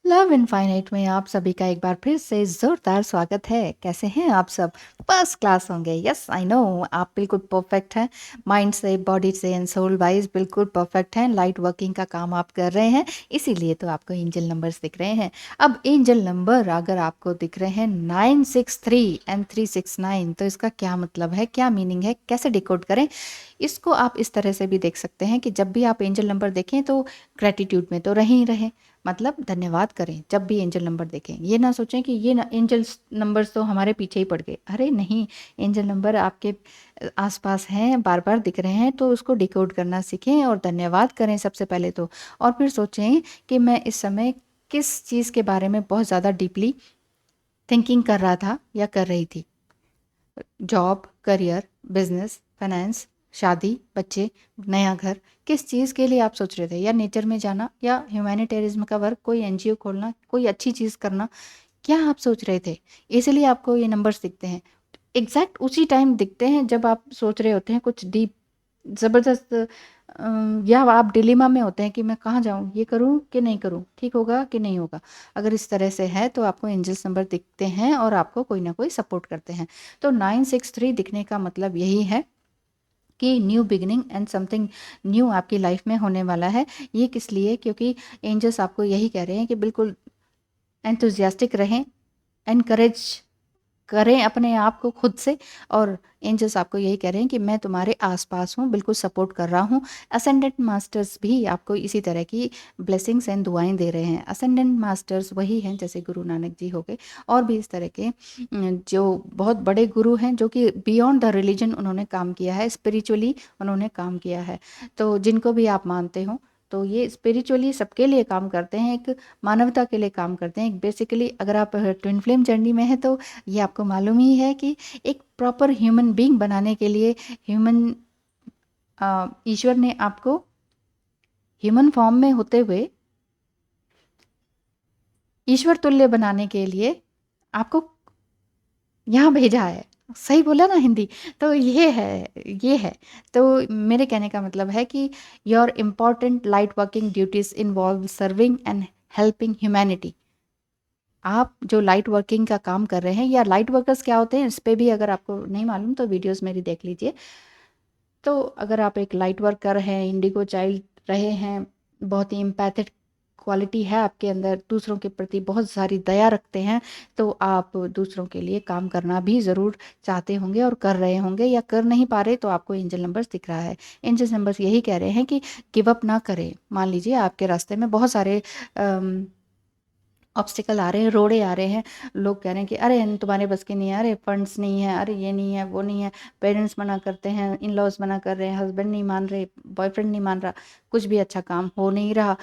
Love infinite में आप सभी का एक बार फिर से ज़ोरदार स्वागत है। कैसे हैं आप सब? फर्स्ट क्लास होंगे। यस आई नो, आप बिल्कुल परफेक्ट हैं। माइंड से, बॉडी से एंड सोल वाइज बिल्कुल परफेक्ट हैं। लाइट वर्किंग का काम आप कर रहे हैं, इसीलिए तो आपको एंजल नंबर्स दिख रहे हैं। अब एंजल नंबर अगर आपको दिख रहे हैं 963 एंड 369, तो इसका क्या मतलब है, क्या मीनिंग है, कैसे डिकोड करें? इसको आप इस तरह से भी देख सकते हैं कि जब भी आप एंजल नंबर देखें तो ग्रेटिट्यूड में तो रहे ही रहें, मतलब धन्यवाद करें जब भी एंजल नंबर देखें। ये ना सोचें कि ये ना एंजल्स नंबर्स तो हमारे पीछे ही पड़ गए। अरे नहीं, एंजल नंबर आपके आसपास हैं, बार बार दिख रहे हैं, तो उसको डिकोड करना सीखें और धन्यवाद करें सबसे पहले तो। और फिर सोचें कि मैं इस समय किस चीज़ के बारे में बहुत ज़्यादा डीपली थिंकिंग कर रहा था या कर रही थी। जॉब, करियर, बिजनेस, फाइनेंस, शादी, बच्चे, नया घर, किस चीज़ के लिए आप सोच रहे थे? या नेचर में जाना, या ह्यूमैनिटेरिज्म का वर्क, कोई एनजीओ खोलना, कोई अच्छी चीज़ करना, क्या आप सोच रहे थे? इसलिए आपको ये नंबर्स दिखते हैं। एग्जैक्ट उसी टाइम दिखते हैं जब आप सोच रहे होते हैं कुछ डीप, ज़बरदस्त, या आप डिलेमा में होते हैं कि मैं कहाँ जाऊँ, ये करूँ कि नहीं करूँ, ठीक होगा कि नहीं होगा। अगर इस तरह से है तो आपको एंजल्स नंबर दिखते हैं और आपको कोई ना कोई सपोर्ट करते हैं। तो 963 दिखने का मतलब यही है कि new beginning and something new आपकी लाइफ में होने वाला है। ये किस लिए? क्योंकि एंजल्स आपको यही कह रहे हैं कि बिल्कुल एंथुजियास्टिक रहें, एनकरेज करें अपने आप को खुद से। और एंजल्स आपको यही कह रहे हैं कि मैं तुम्हारे आसपास हूँ, बिल्कुल सपोर्ट कर रहा हूँ। असेंडेंट मास्टर्स भी आपको इसी तरह की ब्लेसिंग्स एंड दुआएं दे रहे हैं। असेंडेंट मास्टर्स वही हैं जैसे गुरु नानक जी हो गए, और भी इस तरह के जो बहुत बड़े गुरु हैं, जो कि बियॉन्ड द रिलीजन उन्होंने काम किया है, स्पिरिचुअली उन्होंने काम किया है। तो जिनको भी आप मानते हो, तो ये स्पिरिचुअली सबके लिए काम करते हैं, एक मानवता के लिए काम करते हैं। एक बेसिकली अगर आप ट्विन फ्लेम जर्नी में है तो ये आपको मालूम ही है कि एक प्रॉपर ह्यूमन बीइंग बनाने के लिए, ह्यूमन ईश्वर ने आपको ह्यूमन फॉर्म में होते हुए ईश्वर तुल्य बनाने के लिए आपको यहाँ भेजा है। सही बोला ना हिंदी? तो ये है। तो मेरे कहने का मतलब है कि your important light working duties involve serving and helping humanity. आप जो लाइट वर्किंग का काम कर रहे हैं, या लाइट वर्कर्स क्या होते हैं, इस पे भी अगर आपको नहीं मालूम तो वीडियोस मेरी देख लीजिए। तो अगर आप एक लाइट वर्कर हैं, इंडिगो चाइल्ड रहे हैं, बहुत ही एम्पैथिक क्वालिटी है आपके अंदर, दूसरों के प्रति बहुत सारी दया रखते हैं, तो आप दूसरों के लिए काम करना भी ज़रूर चाहते होंगे और कर रहे होंगे, या कर नहीं पा रहे तो आपको एंजल नंबर्स दिख रहा है। एंजल नंबर्स यही कह रहे हैं कि गिव अप ना करें। मान लीजिए आपके रास्ते में बहुत सारे ऑब्स्टिकल आ रहे हैं, रोड़े आ रहे हैं, लोग कह रहे हैं कि अरे तुम्हारे बस की नहीं है, अरे फंड्स नहीं है, अरे ये नहीं है, वो नहीं है, पेरेंट्स मना करते हैं, इन लॉज मना कर रहे हैं, हस्बैंड नहीं मान रहे, बॉयफ्रेंड नहीं मान रहा, कुछ भी अच्छा काम हो नहीं रहा,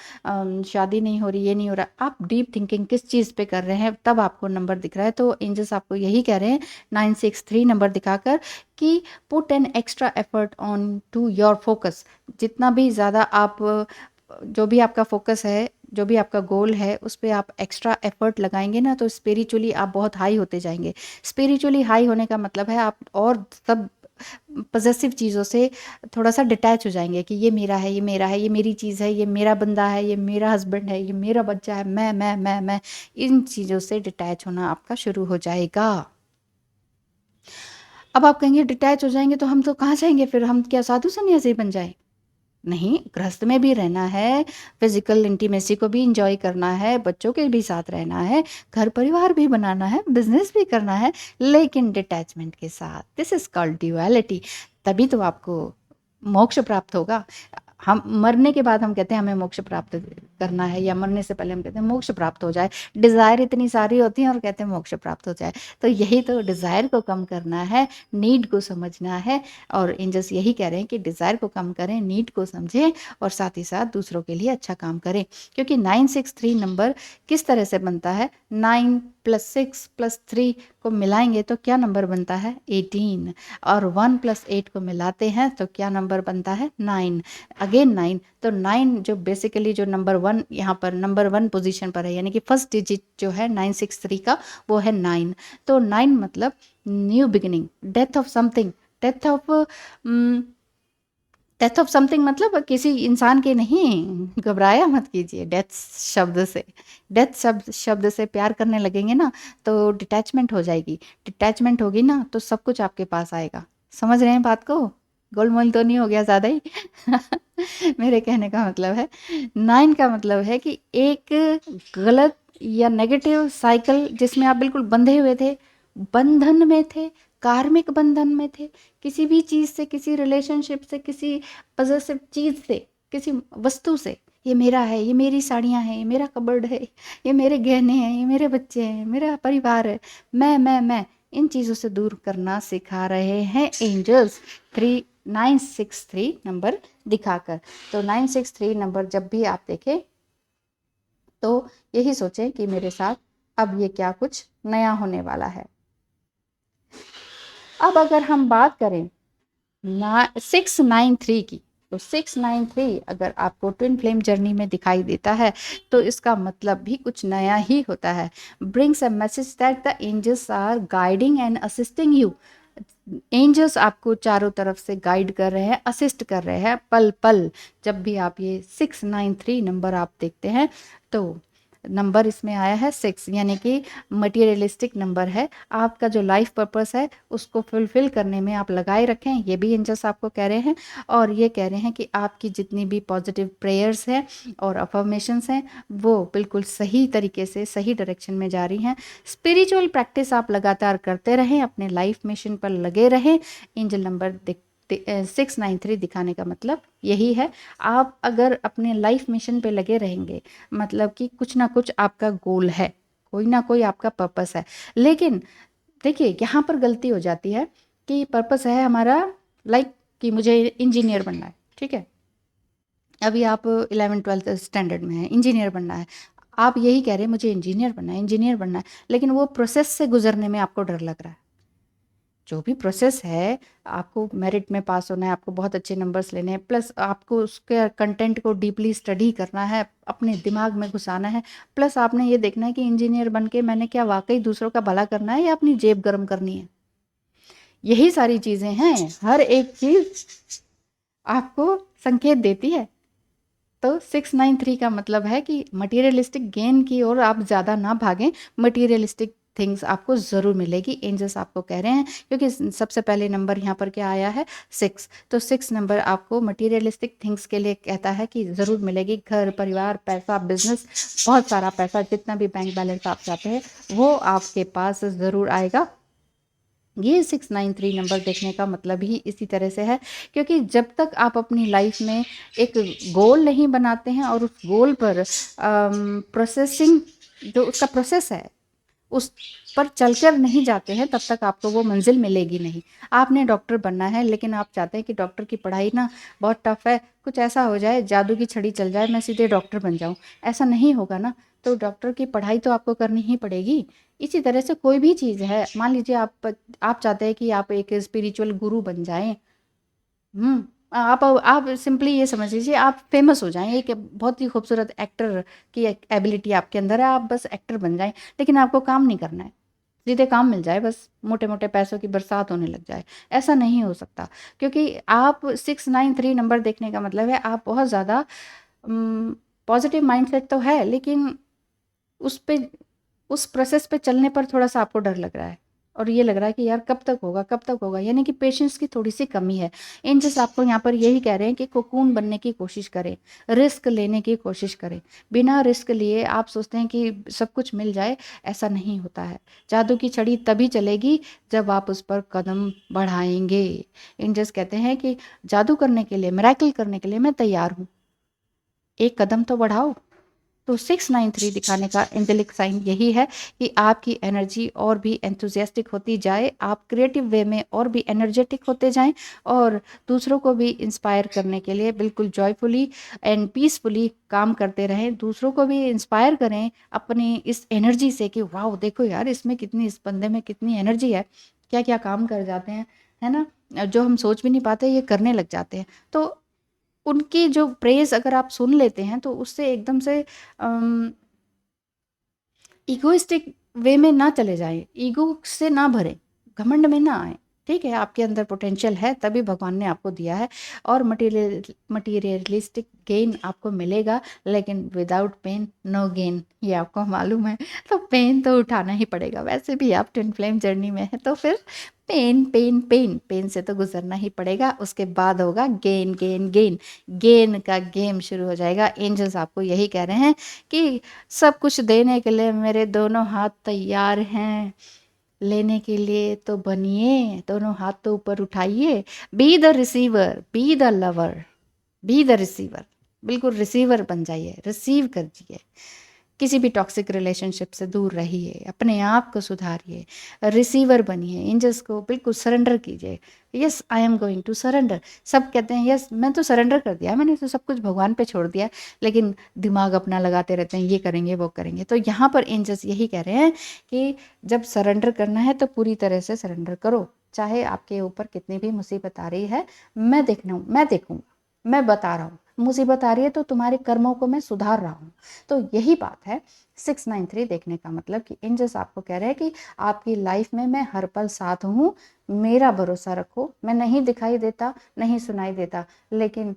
शादी नहीं हो रही, ये नहीं हो रहा। आप डीप थिंकिंग किस चीज़ पे कर रहे हैं, तब आपको नंबर दिख रहा है। तो एंजल्स आपको यही कह रहे हैं 963 नंबर दिखाकर कि put an extra effort on to your focus. जितना भी ज़्यादा आप, जो भी आपका फोकस है, जो भी आपका गोल है, उस पे आप एक्स्ट्रा एफर्ट लगाएंगे ना, तो स्पिरिचुअली आप बहुत हाई होते जाएंगे। स्पिरिचुअली हाई होने का मतलब है आप और सब पजेसिव चीज़ों से थोड़ा सा डिटैच हो जाएंगे कि ये मेरा है, ये मेरा है, ये मेरी चीज़ है, ये मेरा बंदा है, ये मेरा हस्बैंड है, ये मेरा बच्चा है, मैं इन चीज़ों से डिटैच होना आपका शुरू हो जाएगा। अब आप कहेंगे डिटैच हो जाएंगे तो हम तो कहाँ जाएंगे फिर, हम क्या साधु संन्यासी बन जाए? नहीं, गृहस्थ में भी रहना है, फिजिकल इंटीमेसी को भी इंजॉय करना है, बच्चों के भी साथ रहना है, घर परिवार भी बनाना है, बिजनेस भी करना है, लेकिन डिटैचमेंट के साथ। This is called duality. तभी तो आपको मोक्ष प्राप्त होगा। हम मरने के बाद हम कहते हैं हमें मोक्ष प्राप्त करना है, या मरने से पहले हम कहते हैं मोक्ष प्राप्त हो जाए। डिज़ायर इतनी सारी होती हैं और कहते हैं मोक्ष प्राप्त हो जाए। तो यही तो, डिज़ायर को कम करना है, नीड को समझना है। और एंजल्स यही कह रहे हैं कि डिज़ायर को कम करें, नीड को समझें, और साथ ही साथ दूसरों के लिए अच्छा काम करें। क्योंकि 963 नंबर किस तरह से बनता है, 9 + 6 + 3 को मिलाएंगे तो क्या नंबर बनता है, 18। और 1 + 8 को मिलाते हैं तो क्या नंबर बनता है, 9। अगेन 9। तो 9 जो बेसिकली जो नंबर 1 यहाँ पर नंबर 1 पोजीशन पर है, यानी कि फर्स्ट डिजिट जो है 963 का, वो है 9। तो 9 मतलब new beginning, death of something, death of death of something मतलब किसी इंसान के नहीं, घबराया मत कीजिए डेथ शब्द से। डेथ शब्द से प्यार करने लगेंगे ना तो डिटैचमेंट हो जाएगी। डिटैचमेंट होगी ना तो सब कुछ आपके पास आएगा। समझ रहे हैं बात को? गोलमोल तो नहीं हो गया ज़्यादा ही? मेरे कहने का मतलब है, 9 का मतलब है कि एक गलत या नेगेटिव साइकिल जिसमें आप बिल्कुल बंधे हुए थे, बंधन में थे, कार्मिक बंधन में थे, किसी भी चीज़ से, किसी रिलेशनशिप से, किसी पॉजेसिव चीज़ से, किसी वस्तु से। ये मेरा है, ये मेरी साड़ियाँ हैं, ये मेरा कबर्ड है, ये मेरे गहने हैं, ये मेरे बच्चे हैं, मेरा परिवार है, मैं इन चीज़ों से दूर करना सिखा रहे हैं एंजल्स 3963 नंबर दिखाकर। तो 963 नंबर जब भी आप देखें तो यही सोचें कि मेरे साथ अब ये क्या कुछ नया होने वाला है। अब अगर हम बात करें 693 की, तो 693 अगर आपको ट्विन फ्लेम जर्नी में दिखाई देता है तो इसका मतलब भी कुछ नया ही होता है। Brings a message that the angels are guiding and assisting you. Angels आपको चारों तरफ से गाइड कर रहे हैं, असिस्ट कर रहे हैं पल पल। जब भी आप ये 693 नंबर आप देखते हैं तो नंबर इसमें आया है 6, यानी कि मटेरियलिस्टिक नंबर है। आपका जो लाइफ पर्पस है उसको फुलफिल करने में आप लगाए रखें, ये भी एंजल्स आपको कह रहे हैं। और ये कह रहे हैं कि आपकी जितनी भी पॉजिटिव प्रेयर्स हैं और अफर्मेशंस हैं वो बिल्कुल सही तरीके से सही डायरेक्शन में जा रही हैं। स्पिरिचुअल प्रैक्टिस आप लगातार करते रहें, अपने लाइफ मिशन पर लगे रहें। एंजल नंबर 693 दिखाने का मतलब यही है। आप अगर अपने लाइफ मिशन पे लगे रहेंगे मतलब कि कुछ ना कुछ आपका गोल है, कोई ना कोई आपका पर्पस है। लेकिन देखिए यहाँ पर गलती हो जाती है कि पर्पस है हमारा लाइक कि मुझे इंजीनियर बनना है, ठीक है। अभी आप 11th-12th स्टैंडर्ड में हैं, इंजीनियर बनना है। आप यही कह रहे हैं मुझे इंजीनियर बनना है, इंजीनियर बनना है, लेकिन वो प्रोसेस से गुजरने में आपको डर लग रहा है। जो भी प्रोसेस है, आपको मेरिट में पास होना है, आपको बहुत अच्छे नंबर्स लेने हैं, प्लस आपको उसके कंटेंट को डीपली स्टडी करना है, अपने दिमाग में घुसाना है, प्लस आपने ये देखना है कि इंजीनियर बन के मैंने क्या वाकई दूसरों का भला करना है या अपनी जेब गर्म करनी है। यही सारी चीज़ें हैं, हर एक चीज़ आपको संकेत देती है। तो 693 का मतलब है कि मटेरियलिस्टिक गेन की ओर आप ज़्यादा ना भागें, मटेरियलिस्टिक थिंग्स आपको ज़रूर मिलेगी, एंजल्स आपको कह रहे हैं। क्योंकि सबसे पहले नंबर यहाँ पर क्या आया है 6, तो 6 नंबर आपको मटेरियलिस्टिक थिंग्स के लिए कहता है कि ज़रूर मिलेगी। घर परिवार पैसा बिजनेस, बहुत सारा पैसा, जितना भी बैंक बैलेंस आप चाहते हैं वो आपके पास ज़रूर आएगा। ये 693 नंबर देखने का मतलब ही इसी तरह से है। क्योंकि जब तक आप अपनी लाइफ में एक गोल नहीं बनाते हैं और उस गोल पर प्रोसेसिंग जो उसका प्रोसेस है उस पर चलकर नहीं जाते हैं तब तक आपको वो मंजिल मिलेगी नहीं। आपने डॉक्टर बनना है लेकिन आप चाहते हैं कि डॉक्टर की पढ़ाई ना बहुत टफ है, कुछ ऐसा हो जाए जादू की छड़ी चल जाए मैं सीधे डॉक्टर बन जाऊं, ऐसा नहीं होगा ना। तो डॉक्टर की पढ़ाई तो आपको करनी ही पड़ेगी। इसी तरह से कोई भी चीज़ है, मान लीजिए आप चाहते हैं कि आप एक स्पिरिचुअल गुरु बन जाएं। आप सिंपली ये समझ लीजिए आप फेमस हो जाएं, एक बहुत ही खूबसूरत एक्टर की एबिलिटी आपके अंदर है, आप बस एक्टर बन जाएं। लेकिन आपको काम नहीं करना है, सीधे काम मिल जाए, बस मोटे मोटे पैसों की बरसात होने लग जाए, ऐसा नहीं हो सकता। क्योंकि आप 693 नंबर देखने का मतलब है आप बहुत ज़्यादा पॉजिटिव माइंडसेट तो है, लेकिन उस पे उस प्रोसेस पे चलने पर थोड़ा-सा आपको डर लग रहा है और ये लग रहा है कि यार कब तक होगा? यानी कि पेशेंस की थोड़ी-सी कमी है। एंजल्स आपको यहाँ पर यही कह रहे हैं कि कोकून बनने की कोशिश करें, रिस्क लेने की कोशिश करें। बिना रिस्क लिए आप सोचते हैं कि सब कुछ मिल जाए, ऐसा नहीं होता है। जादू की छड़ी तभी चलेगी जब आप उस पर कदम बढ़ाएँगे। एंजल्स कहते हैं कि जादू करने के लिए, मिरेकल करने के लिए मैं तैयार हूँ। एक कदम तो बढ़ाओ। तो 693 दिखाने का एंजेलिक साइन यही है कि आपकी एनर्जी और भी एंथुजियास्टिक होती जाए, आप क्रिएटिव वे में और भी एनर्जेटिक होते जाएं और दूसरों को भी इंस्पायर करने के लिए बिल्कुल जॉयफुली एंड पीसफुली काम करते रहें। दूसरों को भी इंस्पायर करें अपनी इस एनर्जी से कि वाह देखो यार इसमें कितनी, इस बंदे में कितनी एनर्जी है, क्या क्या काम कर जाते हैं, है ना, जो हम सोच भी नहीं पाते ये करने लग जाते हैं। तो उनकी जो प्रेज़ अगर आप सुन लेते हैं तो उससे एकदम से इगोइस्टिक वे में ना चले जाएँ, ईगो से ना भरें, घमंड में ना आएँ, ठीक है, आपके अंदर पोटेंशियल है तभी भगवान ने आपको दिया है, और मटीरियलिस्टिक गेन आपको मिलेगा, लेकिन विदाउट पेन नो गेन, ये आपको मालूम है। तो पेन तो उठाना ही पड़ेगा, वैसे भी आप ट्विन फ्लेम जर्नी में है तो फिर पेन पेन पेन पेन से तो गुजरना ही पड़ेगा। उसके बाद होगा गेन गेन गेन, गेन का गेम शुरू हो जाएगा। एंजल्स आपको यही कह रहे हैं कि सब कुछ देने के लिए मेरे दोनों हाथ तैयार हैं, लेने के लिए तो बनिए, दोनों हाथ तो ऊपर उठाइए। Be the receiver, be the lover, be the receiver, बिल्कुल रिसीवर बन जाइए, रिसीव करिए। किसी भी टॉक्सिक रिलेशनशिप से दूर रहिए, अपने आप को सुधारिए, रिसीवर बनिए, एंजल्स को बिल्कुल सरेंडर कीजिए। Yes I am going to surrender. सब कहते हैं यस मैं तो सरेंडर कर दिया, मैंने तो सब कुछ भगवान पे छोड़ दिया, लेकिन दिमाग अपना लगाते रहते हैं, ये करेंगे वो करेंगे। तो यहाँ पर एंजल्स यही कह रहे हैं कि जब सरेंडर करना है तो पूरी तरह से सरेंडर करो, चाहे आपके ऊपर कितनी भी मुसीबत आ रही है, मैं देखूँगा, मैं बता रहा हूँ, मुसीबत आ रही है तो तुम्हारे कर्मों को मैं सुधार रहा हूँ। तो यही बात है 693 देखने का मतलब कि एंजल्स आपको कह रहे हैं कि आपकी लाइफ में मैं हर पल साथ हूँ, मेरा भरोसा रखो। मैं नहीं दिखाई देता, नहीं सुनाई देता, लेकिन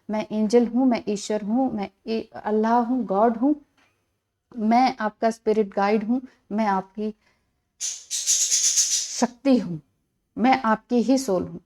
मैं एंजल हूँ, मैं ईश्वर हूँ, मैं अल्लाह हूँ, गॉड हूँ, मैं आपका स्पिरिट गाइड हूँ, मैं आपकी शक्ति हूँ, मैं आपकी ही सोल हूँ।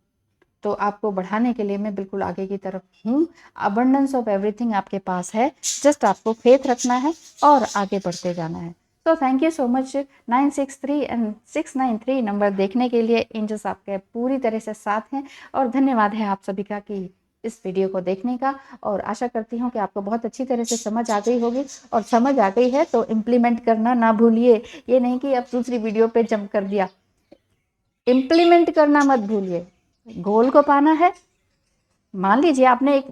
तो आपको बढ़ाने के लिए मैं बिल्कुल आगे की तरफ हूँ। अबंडेंस ऑफ एवरीथिंग आपके पास है, जस्ट आपको फेथ रखना है और आगे बढ़ते जाना है। तो thank you so much 963 and 693 number देखने के लिए। एंजल्स आपके पूरी तरह से साथ हैं, और धन्यवाद है आप सभी का कि इस वीडियो को देखने का। और आशा करती हूँ कि आपको बहुत अच्छी तरह से समझ आ गई होगी, और समझ आ गई है तो इम्प्लीमेंट करना ना भूलिए। ये नहीं कि अब दूसरी वीडियो पे जंप कर दिया, इम्प्लीमेंट करना मत भूलिए। गोल को पाना है, मान लीजिए आपने एक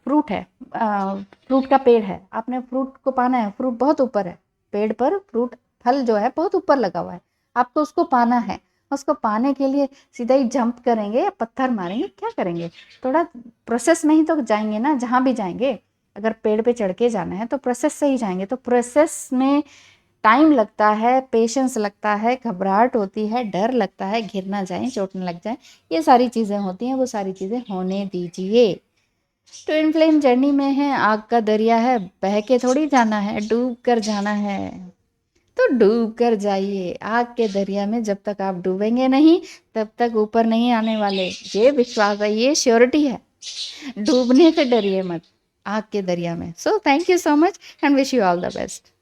फ्रूट है, फ्रूट का पेड़ है, आपने फ्रूट को पाना है, फ्रूट बहुत ऊपर है, पेड़ पर फ्रूट फल जो है बहुत ऊपर लगा हुआ है, आपको उसको पाना है। उसको पाने के लिए सीधा ही जंप करेंगे या पत्थर मारेंगे, क्या करेंगे? थोड़ा प्रोसेस में ही तो जाएंगे ना, जहाँ भी जाएंगे। अगर पेड़ पे चढ़ के जाना है तो प्रोसेस से ही जाएंगे। तो प्रोसेस में टाइम लगता है, पेशेंस लगता है, घबराहट होती है, डर लगता है, गिर ना जाए, चोट न लग जाए, ये सारी चीज़ें होती हैं। वो सारी चीज़ें होने दीजिए। ट्विन फ्लेम जर्नी में है, आग का दरिया है, बह के थोड़ी जाना है, डूब कर जाना है। तो डूब कर जाइए आग के दरिया में। जब तक आप डूबेंगे नहीं तब तक ऊपर नहीं आने वाले, ये विश्वास है, ये श्योरिटी है। डूबने से डरिए मत आग के दरिया में। So thank you so much and wish you all the best.